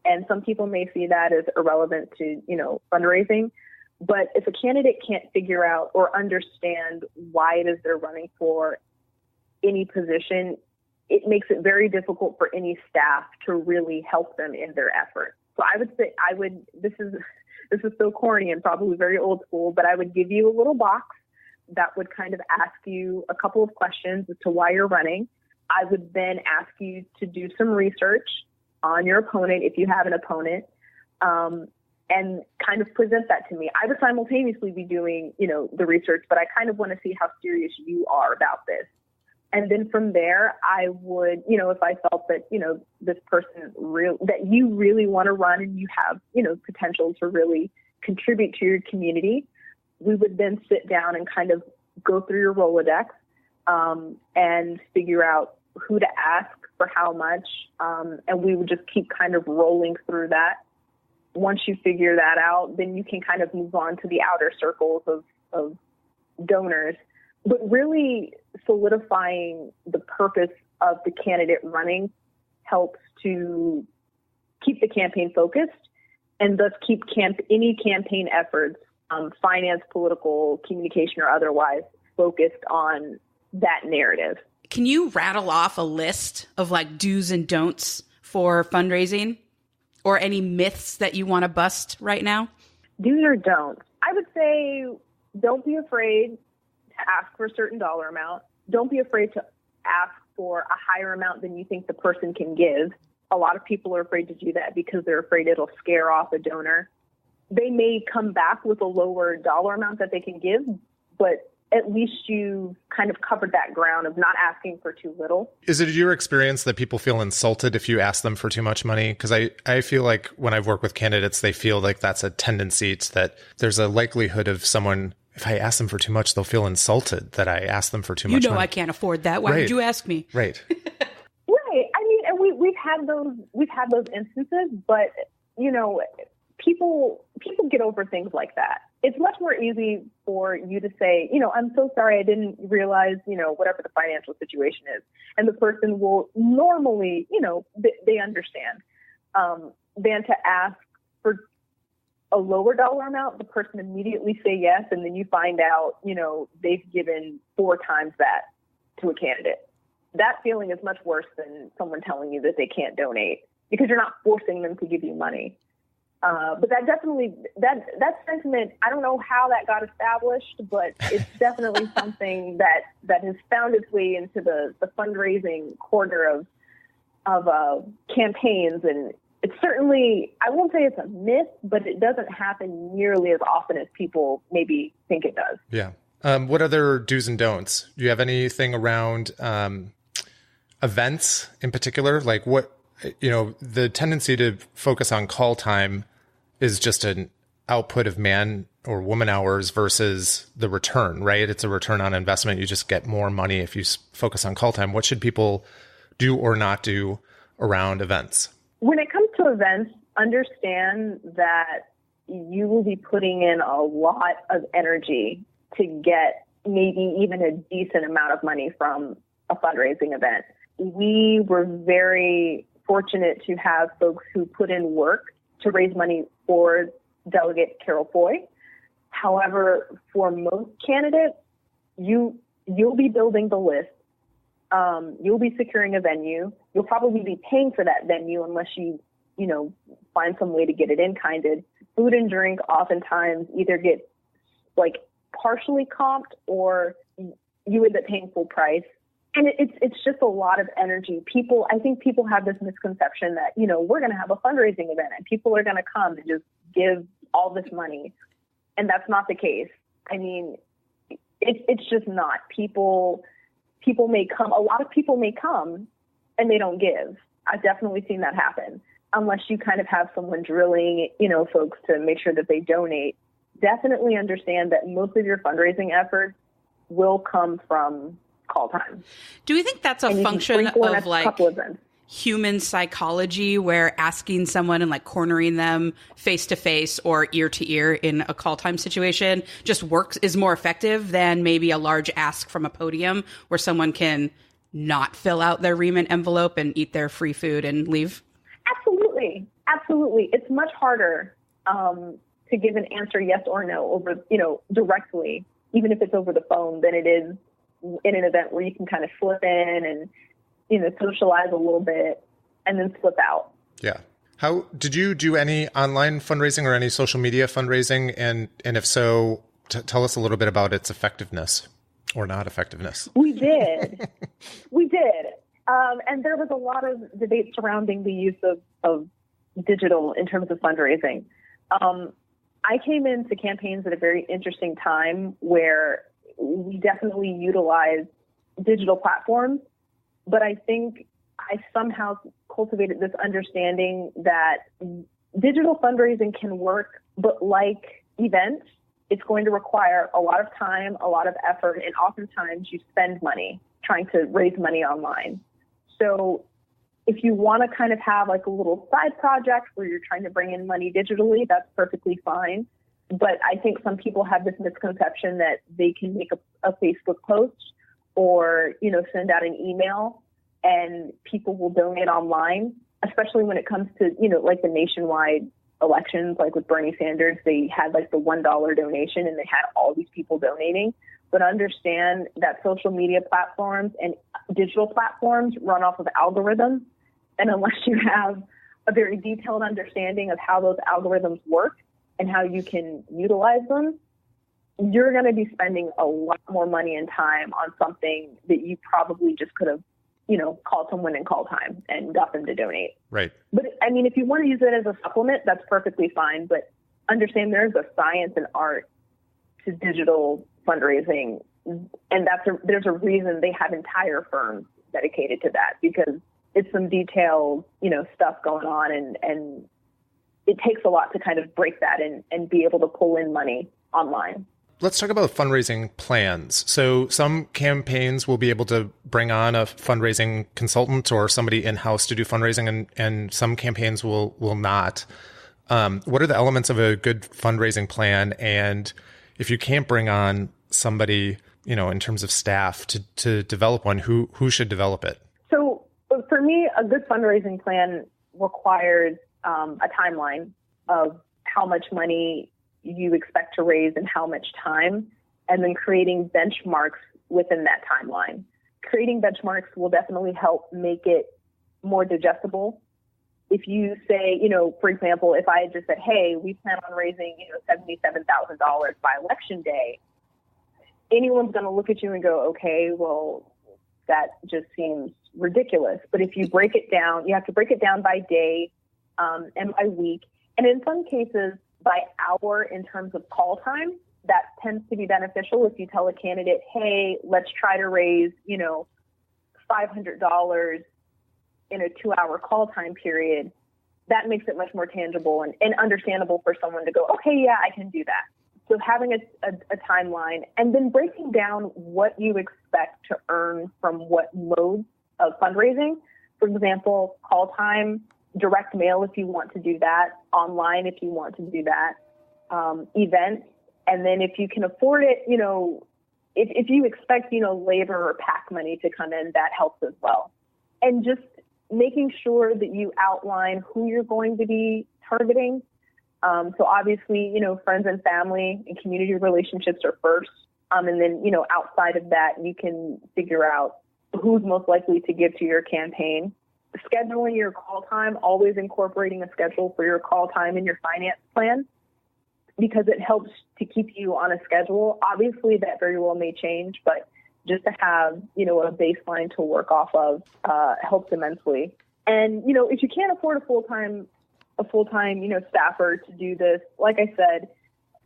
And some people may see that as irrelevant to, fundraising. But if a candidate can't figure out or understand why it is they're running for any position, it makes it very difficult for any staff to really help them in their effort. So I would say this is so corny and probably very old school, but I would give you a little box that would kind of ask you a couple of questions as to why you're running. I would then ask you to do some research on your opponent if you have an opponent. And kind of present that to me. I would simultaneously be doing, the research, but I kind of want to see how serious you are about this. And then from there, I would, if I felt that, this person that you really want to run and you have, potential to really contribute to your community, we would then sit down and kind of go through your Rolodex and figure out who to ask for how much. And we would just keep kind of rolling through that. Once you figure that out, then you can kind of move on to the outer circles of donors. But really solidifying the purpose of the candidate running helps to keep the campaign focused and thus keep any campaign efforts, finance, political, communication, or otherwise, focused on that narrative. Can you rattle off a list of do's and don'ts for fundraising? Or any myths that you want to bust right now? Do's or don'ts? I would say don't be afraid to ask for a certain dollar amount. don't be afraid to ask for a higher amount than you think the person can give. A lot of people are afraid to do that because they're afraid it'll scare off a donor. They may come back with a lower dollar amount that they can give, but at least you kind of covered that ground of not asking for too little. Is it your experience that people feel insulted if you ask them for too much money? Because I feel like when I've worked with candidates, they feel like that's a tendency that there's a likelihood of someone, if I ask them for too much, they'll feel insulted that I asked them for too much money. I can't afford that. Why would you ask me? Right. Right. I mean, and we've had those instances, but people get over things like that. It's much more easy for you to say, I'm so sorry, I didn't realize, whatever the financial situation is. And the person will normally, they understand, than to ask for a lower dollar amount, the person immediately say yes, and then you find out, they've given 4 times that to a candidate. That feeling is much worse than someone telling you that they can't donate, because you're not forcing them to give you money. But that definitely, that sentiment, I don't know how that got established, but it's definitely something that has found its way into the fundraising quarter of campaigns. And it's certainly, I won't say it's a myth, but it doesn't happen nearly as often as people maybe think it does. Yeah. What other do's and don'ts? Do you have anything around events in particular? Like what, the tendency to focus on call time is just an output of man or woman hours versus the return, right? It's a return on investment. You just get more money if you focus on call time. What should people do or not do around events? When it comes to events, understand that you will be putting in a lot of energy to get maybe even a decent amount of money from a fundraising event. We were very fortunate to have folks who put in work to raise money for Delegate Carroll Foy. However, for most candidates, you'll be building the list. You'll be securing a venue. You'll probably be paying for that venue unless you find some way to get it in-kinded. Food and drink oftentimes either get partially comped or you end up paying full price. And it's just a lot of energy. I think people have this misconception that, we're going to have a fundraising event and people are going to come and just give all this money. And that's not the case. I mean, it's just not. People may come, a lot of people may come and they don't give. I've definitely seen that happen. Unless you kind of have someone drilling, folks to make sure that they donate. Definitely understand that most of your fundraising efforts will come from call time. Do we think that's a function of human psychology, where asking someone and cornering them face to face or ear to ear in a call time situation just is more effective than maybe a large ask from a podium where someone can not fill out their remit envelope and eat their free food and leave? Absolutely. It's much harder to give an answer yes or no over, directly, even if it's over the phone, than it is in an event where you can kind of slip in and, socialize a little bit and then slip out. Yeah. How did you do any online fundraising or any social media fundraising? And if so, tell us a little bit about its effectiveness or not effectiveness. We did. And there was a lot of debate surrounding the use of digital in terms of fundraising. I came into campaigns at a very interesting time where we definitely utilized digital platforms, but I think I somehow cultivated this understanding that digital fundraising can work, but like events, it's going to require a lot of time, a lot of effort, and oftentimes you spend money trying to raise money online. So if you want to kind of have a little side project where you're trying to bring in money digitally, that's perfectly fine. But I think some people have this misconception that they can make a Facebook post or, send out an email and people will donate online, especially when it comes to, the nationwide elections, with Bernie Sanders, they had the $1 donation and they had all these people donating. But understand that social media platforms and digital platforms run off of algorithms. And unless you have a very detailed understanding of how those algorithms work and how you can utilize them, you're going to be spending a lot more money and time on something that you probably just could have, called someone in call time and got them to donate. Right. But I mean, if you want to use it as a supplement, that's perfectly fine. But understand there's a science and art to digital fundraising. And there's a reason they have entire firms dedicated to that, because it's some detailed, stuff going on. And it takes a lot to kind of break that and be able to pull in money online. Let's talk about fundraising plans. So some campaigns will be able to bring on a fundraising consultant or somebody in-house to do fundraising, and some campaigns will not. What are the elements of a good fundraising plan? And if you can't bring on somebody, in terms of staff to develop one, who should develop it? So for me, a good fundraising plan requires a timeline of how much money you expect to raise and how much time, and then creating benchmarks within that timeline. Creating benchmarks will definitely help make it more digestible. If you say, for example, if I just said, hey, we plan on raising, $77,000 by election day, anyone's going to look at you and go, okay, well, that just seems ridiculous. But if you break it down, you have to break it down by day and by week. And in some cases, by hour in terms of call time, that tends to be beneficial. If you tell a candidate, hey, let's try to raise, $500 in a 2-hour call time period, that makes it much more tangible and understandable for someone to go, okay, yeah, I can do that. So having a timeline and then breaking down what you expect to earn from what modes of fundraising. For example, call time, direct mail if you want to do that, online if you want to do that, events. And then if you can afford it, if you expect, labor or PAC money to come in, that helps as well. And just making sure that you outline who you're going to be targeting. So obviously, friends and family and community relationships are first. And then, outside of that, you can figure out who's most likely to give to your campaign. Scheduling your call time, always incorporating a schedule for your call time in your finance plan, because it helps to keep you on a schedule. Obviously, that very well may change, but just to have, a baseline to work off of helps immensely. And, if you can't afford a full-time, staffer to do this, like I said,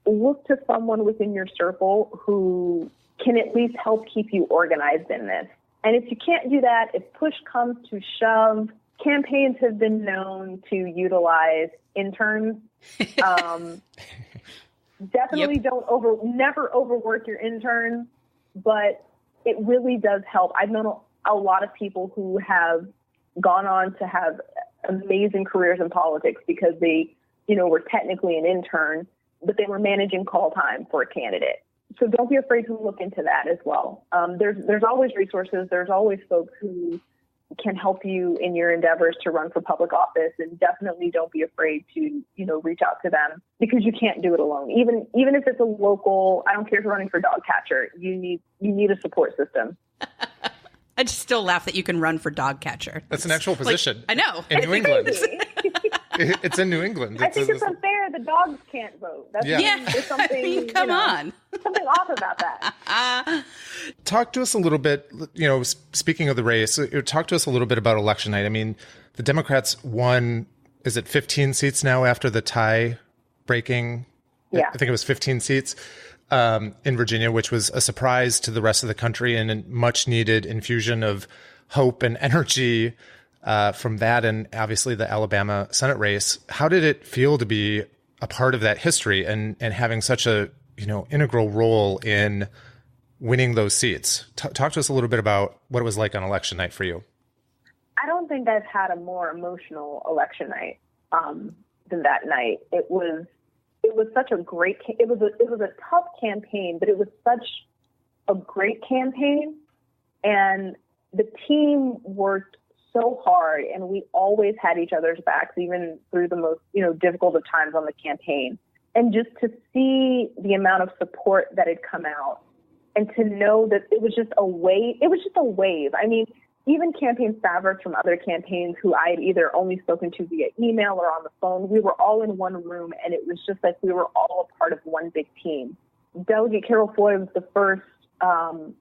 look to someone within your circle who can at least help keep you organized in this. And if you can't do that, if push comes to shove, campaigns have been known to utilize interns. Definitely never overwork your interns, but it really does help. I've known a lot of people who have gone on to have amazing careers in politics because they, were technically an intern, but they were managing call time for a candidate. So don't be afraid to look into that as well. There's always resources. There's always folks who can help you in your endeavors to run for public office, and definitely don't be afraid to, reach out to them, because you can't do it alone. Even if it's a local, I don't care if you're running for dog catcher, you need a support system. I just still laugh that you can run for dog catcher. That's an actual position. I know. In New England. It's in New England. I think it's unfair. The dogs can't vote. There's something, come on. Something off about that. Talk to us a little bit, speaking of the race, talk to us a little bit about election night. I mean, the Democrats won, is it 15 seats now after the tie breaking? Yeah. I think it was 15 seats in Virginia, which was a surprise to the rest of the country and a much needed infusion of hope and energy from that, and obviously the Alabama Senate race. How did it feel to be a part of that history and having such a integral role in winning those seats? Talk to us a little bit about what it was like on election night for you. I don't think I've had a more emotional election night than that night. It was such a great. It was a tough campaign, but it was such a great campaign, and the team worked so hard, and we always had each other's backs, even through the most, difficult of times on the campaign. And just to see the amount of support that had come out, and to know that it was just a wave. I mean, even campaign staffers from other campaigns who I had either only spoken to via email or on the phone, we were all in one room, and it was just like we were all a part of one big team. Delegate Carroll Foy was the first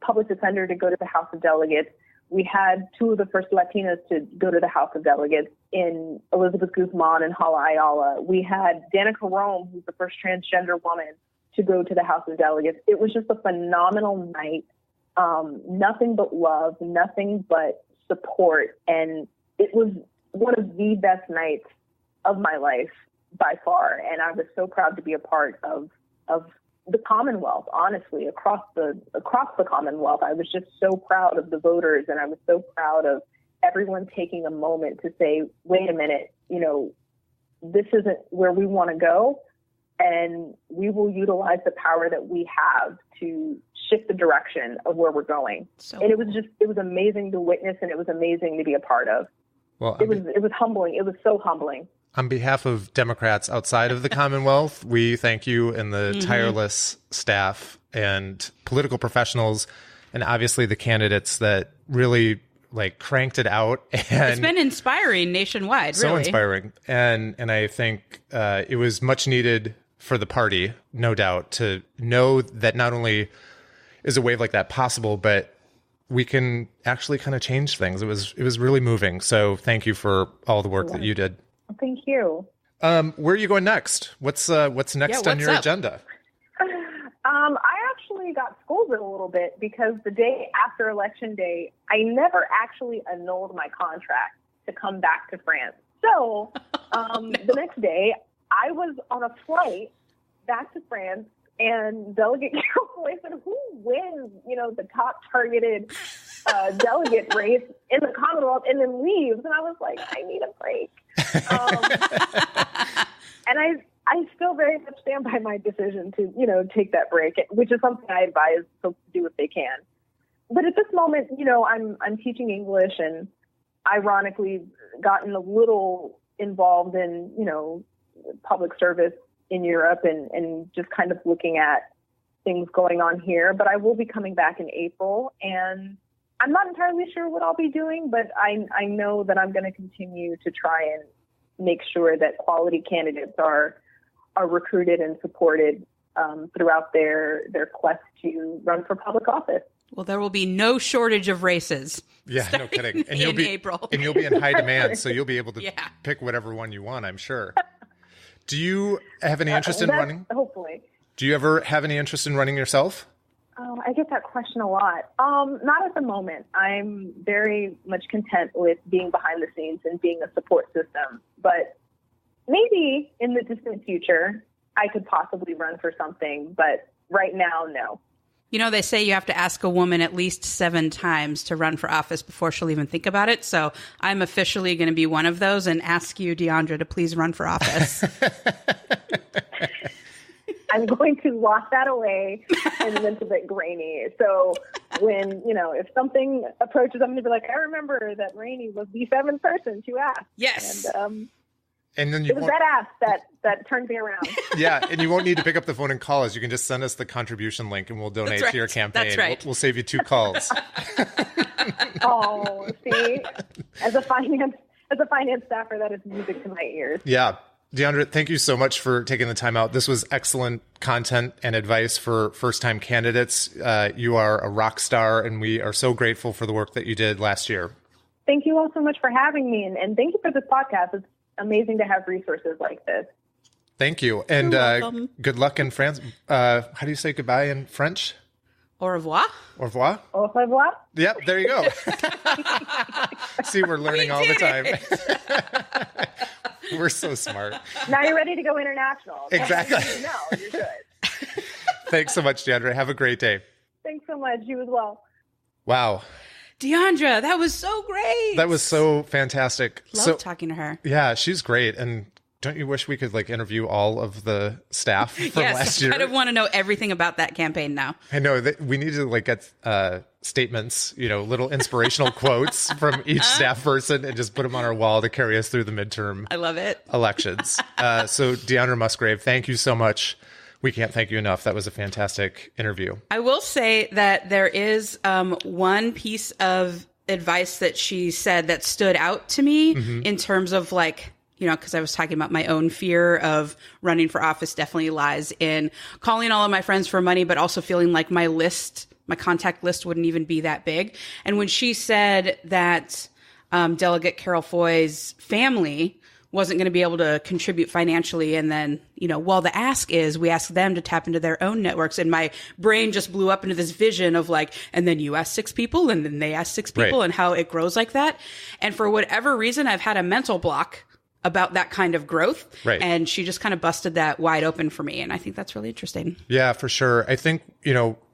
public defender to go to the House of Delegates. We had two of the first Latinas to go to the House of Delegates in Elizabeth Guzman and Hala Ayala. We had Danica Rome, who's the first transgender woman to go to the House of Delegates. It was just a phenomenal night. Nothing but love, nothing but support. And it was one of the best nights of my life by far. And I was so proud to be a part of the Commonwealth, honestly, across the Commonwealth. I was just so proud of the voters, and I was so proud of everyone taking a moment to say, wait a minute, this isn't where we want to go, and we will utilize the power that we have to shift the direction of where we're going. And it was amazing to witness, and it was amazing to be a part of. Well, it was humbling. It was so humbling. On behalf of Democrats outside of the Commonwealth, we thank you and the tireless staff and political professionals, and obviously the candidates that really cranked it out. And it's been inspiring nationwide, so really. inspiring. And I think it was much needed for the party, no doubt, to know that not only is a wave like that possible, but we can actually kind of change things. It was really moving. So thank you for all the work that you did. Thank you. Where are you going next? What's next on your agenda? I actually got scolded a little bit because the day after Election Day, I never actually annulled my contract to come back to France. So the next day, I was on a flight back to France, and Delegate Carroll Foy said, "Who wins, the top targeted delegate race in the Commonwealth," and then leaves. And I was like, I need a break. And I still very much stand by my decision to, take that break, which is something I advise folks to do if they can. But at this moment, I'm teaching English, and ironically gotten a little involved in, public service in Europe and just kind of looking at things going on here. But I will be coming back in April, and I'm not entirely sure what I'll be doing, but I know that I'm going to continue to try and make sure that quality candidates are recruited and supported throughout their quest to run for public office. Well, there will be no shortage of races. Yeah, no kidding. And in April. And you'll be in high demand, so you'll be able to pick whatever one you want, I'm sure. Do you have any interest in running? Hopefully. Do you ever have any interest in running yourself? Oh, I get that question a lot. Not at the moment. I'm very much content with being behind the scenes and being a support system. But maybe in the distant future, I could possibly run for something. But right now, no. They say you have to ask a woman at least 7 times to run for office before she'll even think about it. So I'm officially going to be one of those and ask you, Diondra, to please run for office. I'm going to lock that away, and then it's a bit grainy. So when, if something approaches, I'm going to be like, I remember that Rainey was the 7th person to ask. Yes. And then it was that ask that turned me around. Yeah, and you won't need to pick up the phone and call us. You can just send us the contribution link, and we'll donate to your campaign. That's right. We'll save you 2 calls. Oh, see, as a finance staffer, that is music to my ears. Yeah. Diondra, thank you so much for taking the time out. This was excellent content and advice for first-time candidates. You are a rock star, and we are so grateful for the work that you did last year. Thank you all so much for having me, and thank you for this podcast. It's amazing to have resources like this. Thank you. And good luck in France. How do you say goodbye in French? Au revoir. Au revoir. Au revoir. Yep, there you go. See, we're learning all the time. We're so smart. Now you're ready to go international. Exactly. No, you're good. Thanks so much, Diondra. Have a great day. Thanks so much. You as well. Wow. Diondra, that was so great. That was so fantastic. Love talking to her. Yeah, she's great. And don't you wish we could interview all of the staff from last year? I kind of want to know everything about that campaign now. I know that we need to get statements, little inspirational quotes from each staff person and just put them on our wall to carry us through the midterm. I love it. Elections. So Diondra Musgrave, thank you so much. We can't thank you enough. That was a fantastic interview. I will say that there is one piece of advice that she said that stood out to me in terms of because I was talking about my own fear of running for office definitely lies in calling all of my friends for money, but also feeling like my contact list wouldn't even be that big. And when she said that Delegate Carroll Foy's family wasn't going to be able to contribute financially, and then, the ask is we ask them to tap into their own networks, and my brain just blew up into this vision of and then you ask 6 people, and then they ask 6 people, right, and how it grows like that. And for whatever reason, I've had a mental block about that kind of growth. Right. And she just kind of busted that wide open for me. And I think that's really interesting. Yeah, for sure. I think,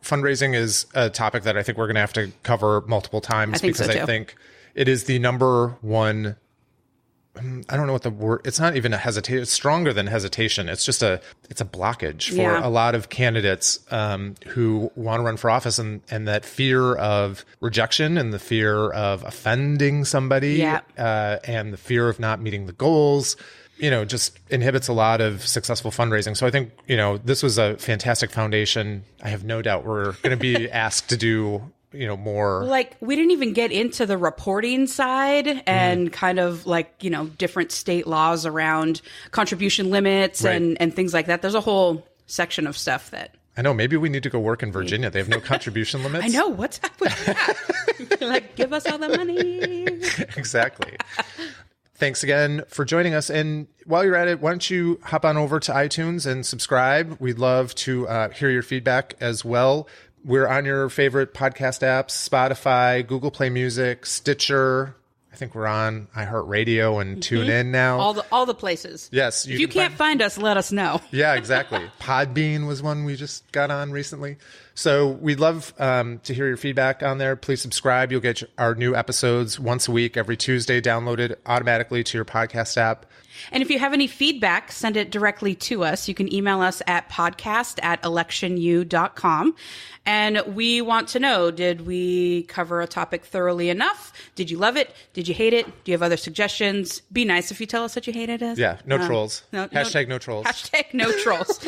fundraising is a topic that I think we're going to have to cover multiple times, I think because I think it is the number one, I don't know what the word, it's not even a hesitation. It's stronger than hesitation. It's just it's a blockage for a lot of candidates who want to run for office, and that fear of rejection and the fear of offending somebody and the fear of not meeting the goals, just inhibits a lot of successful fundraising. So I think, this was a fantastic foundation. I have no doubt we're going to be asked to do more. We didn't even get into the reporting side and kind of different state laws around contribution limits and things like that. There's a whole section of stuff that I know. Maybe we need to go work in Virginia. They have no contribution limits. I know. What's up with that? Give us all the money. Exactly. Thanks again for joining us. And while you're at it, why don't you hop on over to iTunes and subscribe? We'd love to hear your feedback as well. We're on your favorite podcast apps, Spotify, Google Play Music, Stitcher. I think we're on iHeartRadio and TuneIn now. All the places. Yes. If you can't find us, let us know. Yeah, exactly. Podbean was one we just got on recently. So we'd love to hear your feedback on there. Please subscribe. You'll get our new episodes once a week, every Tuesday, downloaded automatically to your podcast app. And if you have any feedback, send it directly to us. You can email us at podcast@electionu.com. And we want to know, did we cover a topic thoroughly enough? Did you love it? Did you hate it? Do you have other suggestions? Be nice if you tell us that you hated us. Yeah, no trolls. Hashtag no trolls. Hashtag no trolls.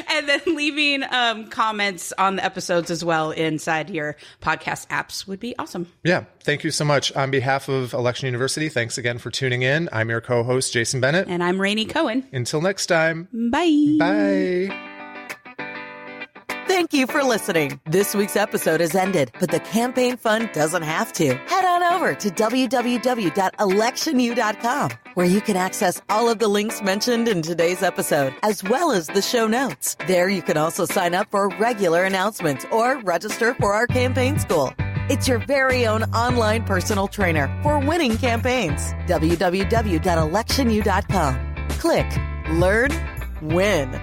And then leaving comments on the episodes as well inside your podcast apps would be awesome. Yeah. Thank you so much. On behalf of Election University, thanks again for tuning in. I'm your co-host, Jason Bennett. And I'm Rainey Cohen. Until next time. Bye. Bye. Thank you for listening. This week's episode has ended, but the campaign fund doesn't have to. Head on over to www.electionu.com, where you can access all of the links mentioned in today's episode, as well as the show notes. There you can also sign up for regular announcements or register for our campaign school. It's your very own online personal trainer for winning campaigns. www.electionu.com. Click, learn, win.